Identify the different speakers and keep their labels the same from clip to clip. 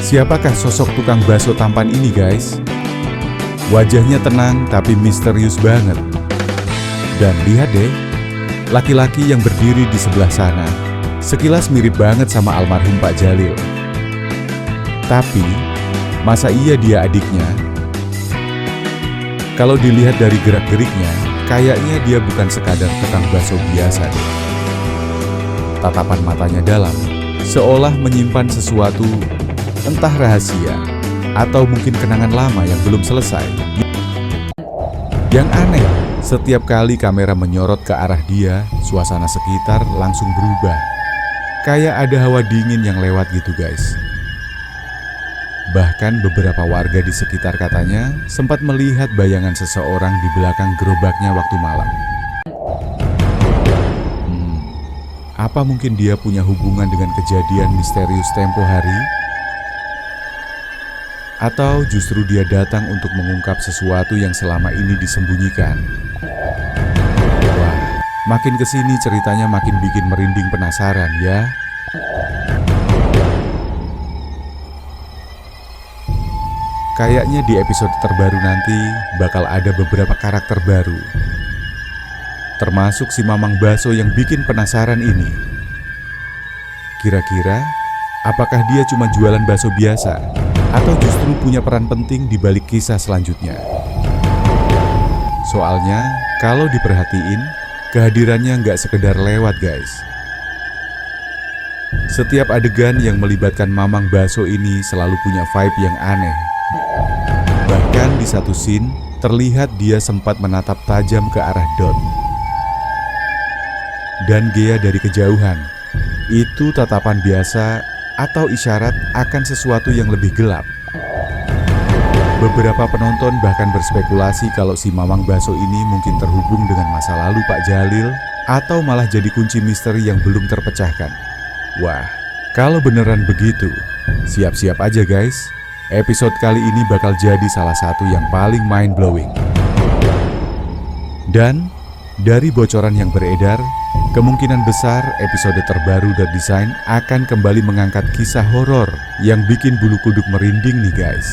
Speaker 1: Siapakah sosok tukang bakso tampan ini guys? Wajahnya tenang tapi misterius banget. Dan lihat deh, laki-laki yang berdiri di sebelah sana sekilas mirip banget sama almarhum Pak Jalil. Tapi, masa iya dia adiknya? Kalau dilihat dari gerak-geriknya, kayaknya dia bukan sekadar tukang bakso biasa deh. Tatapan matanya dalam, seolah menyimpan sesuatu, entah rahasia, atau mungkin kenangan lama yang belum selesai. Yang aneh, setiap kali kamera menyorot ke arah dia, suasana sekitar langsung berubah. Kayak ada hawa dingin yang lewat gitu guys. Bahkan beberapa warga di sekitar katanya sempat melihat bayangan seseorang di belakang gerobaknya waktu malam. Apa mungkin dia punya hubungan dengan kejadian misterius tempo hari? Atau justru dia datang untuk mengungkap sesuatu yang selama ini disembunyikan? Wah, makin kesini ceritanya makin bikin merinding penasaran ya. Kayaknya di episode terbaru nanti bakal ada beberapa karakter baru, termasuk si Mamang Bakso yang bikin penasaran ini. Kira-kira, apakah dia cuma jualan bakso biasa? Atau justru punya peran penting di balik kisah selanjutnya? Soalnya, kalau diperhatiin, kehadirannya nggak sekedar lewat guys. Setiap adegan yang melibatkan Mamang Bakso ini selalu punya vibe yang aneh. Bahkan di satu scene, terlihat dia sempat menatap tajam ke arah Dot dan Gea dari kejauhan. Itu tatapan biasa atau isyarat akan sesuatu yang lebih gelap. Beberapa penonton bahkan berspekulasi kalau si Mamang Bakso ini mungkin terhubung dengan masa lalu Pak Jalil, atau malah jadi kunci misteri yang belum terpecahkan. Wah, kalau beneran begitu, siap-siap aja guys. Episode kali ini bakal jadi salah satu yang paling mind-blowing. Dan dari bocoran yang beredar, kemungkinan besar episode terbaru The Design akan kembali mengangkat kisah horor yang bikin bulu kuduk merinding nih guys.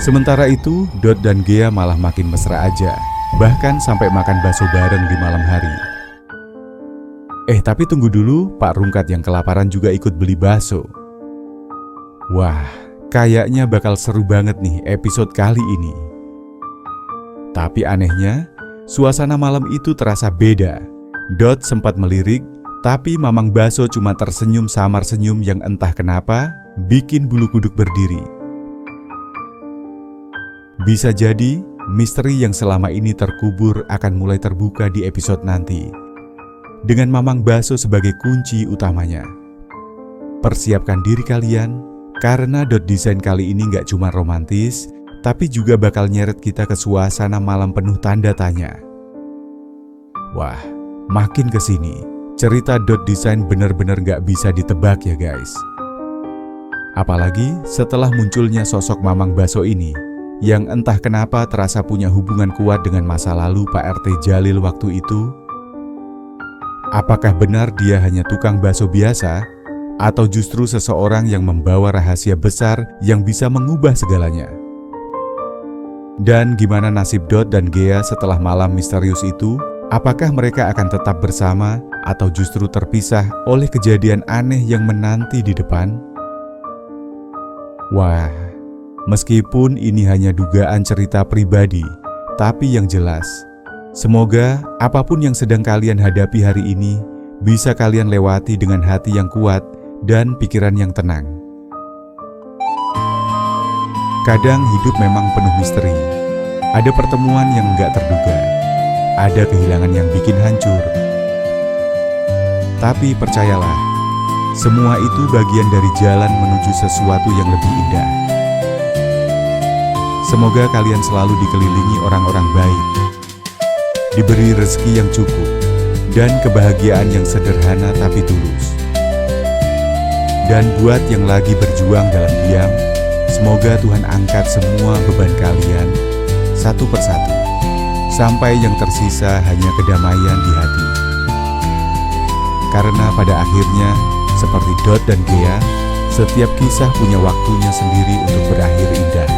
Speaker 1: Sementara itu, Dot dan Gea malah makin mesra aja, bahkan sampai makan bakso bareng di malam hari. Tapi tunggu dulu, Pak Rungkat yang kelaparan juga ikut beli bakso. Wah, kayaknya bakal seru banget nih episode kali ini. Tapi anehnya, suasana malam itu terasa beda. Dot sempat melirik, tapi Mamang Bakso cuma tersenyum samar senyum yang entah kenapa bikin bulu kuduk berdiri. Bisa jadi, misteri yang selama ini terkubur akan mulai terbuka di episode nanti, dengan Mamang Bakso sebagai kunci utamanya. Persiapkan diri kalian, karena Dot Design kali ini nggak cuma romantis, tapi juga bakal nyeret kita ke suasana malam penuh tanda tanya. Wah, makin kesini, cerita Dot Design bener-bener gak bisa ditebak ya guys. Apalagi setelah munculnya sosok Mamang Bakso ini, yang entah kenapa terasa punya hubungan kuat dengan masa lalu Pak RT Jalil waktu itu. Apakah benar dia hanya tukang bakso biasa? Atau justru seseorang yang membawa rahasia besar yang bisa mengubah segalanya? Dan gimana nasib Dot dan Gea setelah malam misterius itu? Apakah mereka akan tetap bersama atau justru terpisah oleh kejadian aneh yang menanti di depan? Wah, meskipun ini hanya dugaan cerita pribadi, tapi yang jelas, semoga apapun yang sedang kalian hadapi hari ini bisa kalian lewati dengan hati yang kuat dan pikiran yang tenang. Kadang hidup memang penuh misteri. Ada pertemuan yang gak terduga. Ada kehilangan yang bikin hancur. Tapi percayalah, semua itu bagian dari jalan menuju sesuatu yang lebih indah. Semoga kalian selalu dikelilingi orang-orang baik, diberi rezeki yang cukup, dan kebahagiaan yang sederhana tapi tulus. Dan buat yang lagi berjuang dalam diam, semoga Tuhan angkat semua beban kalian satu persatu, sampai yang tersisa hanya kedamaian di hati. Karena pada akhirnya, seperti Dot dan Gea, Setiap kisah punya waktunya sendiri untuk berakhir indah.